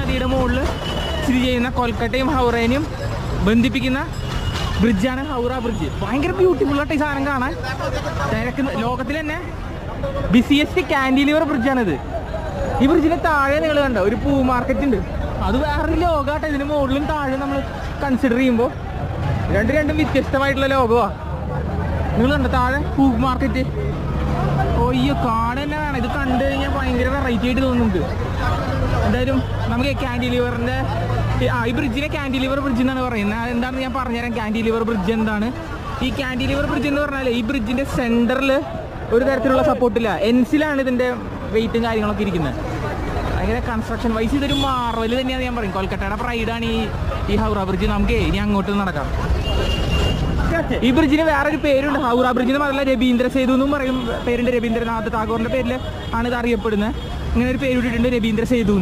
നദിയുടെ മുകളിൽ സ്ഥിതി ചെയ്യുന്ന കൊൽക്കട്ടയും ഹൗറേനെയും ബന്ധിപ്പിക്കുന്ന ബ്രിഡ്ജാണ് ഹൗറ ബ്രിഡ്ജ്. ഭയങ്കര ബ്യൂട്ടിഫുൾ ആയിട്ട് ഈ സാധനം കാണാൻ. ലോകത്തിൽ തന്നെ ബിസിയസ്റ്റ് കാൻഡിലിവർ ബ്രിഡ്ജാണിത്. ഈ ബ്രിഡ്ജിന് താഴെ നിങ്ങൾ കണ്ട ഒരു പൂ മാർക്കറ്റ് ഉണ്ട്. അത് വേറൊരു ലോകമായിട്ട്. ഇതിന് മുകളിലും താഴെ നമ്മൾ കൺസിഡർ ചെയ്യുമ്പോൾ രണ്ടും വ്യത്യസ്തമായിട്ടുള്ള ലോകമാണ്. നിങ്ങൾ കണ്ട താഴെ പൂ മാർക്കറ്റ്. ഒയ്യോ കാണാൻ തന്നെ വേണം. ഇത് കണ്ടു കഴിഞ്ഞാൽ ഭയങ്കര വെറൈറ്റി ആയിട്ട് തോന്നുന്നുണ്ട്. എന്തായാലും നമുക്ക് കാൻഡിലിവറിൻ്റെ ഈ ബ്രിഡ്ജിനെ കാൻഡിലിവർ ബ്രിഡ്ജ് എന്നാണ് പറയുന്നത്. എന്താണെന്ന് ഞാൻ പറഞ്ഞുതരാം. കാൻഡിലിവർ ബ്രിഡ്ജ് എന്താണ്? ഈ കാൻഡിലിവർ ബ്രിഡ്ജ് എന്ന് പറഞ്ഞാൽ ഈ ബ്രിഡ്ജിൻ്റെ സെൻറ്ററിൽ ഒരു തരത്തിലുള്ള സപ്പോർട്ടില്ല. എൻസിലാണ് ഇതിൻ്റെ വെയിറ്റും കാര്യങ്ങളൊക്കെ ഇരിക്കുന്നത്. ഭയങ്കര കൺസ്ട്രക്ഷൻ വൈസ് ഇതൊരു മാർവൽ തന്നെയാണ് ഞാൻ പറയും. കൊൽക്കട്ടയുടെ പ്രൈഡാണ് ഈ ഹൗറ ബ്രിഡ്ജ്. നമുക്ക് ഇനി അങ്ങോട്ട് നടക്കാം. ഈ ബ്രിഡ്ജിന് വേറൊരു പേരുണ്ട്. ഹൗറ ബ്രിഡ്ജിന് മാത്രമല്ല രവീന്ദ്ര സേതു എന്നും പറയും. പേരുണ്ട്. രവീന്ദ്രനാഥ് ടാഗോറിൻ്റെ പേരിൽ ആണ് ഇത് അറിയപ്പെടുന്നത്. ഇങ്ങനെ ഒരു പേര് ഇട്ടിട്ടുണ്ട്, രവീന്ദ്ര സേതു.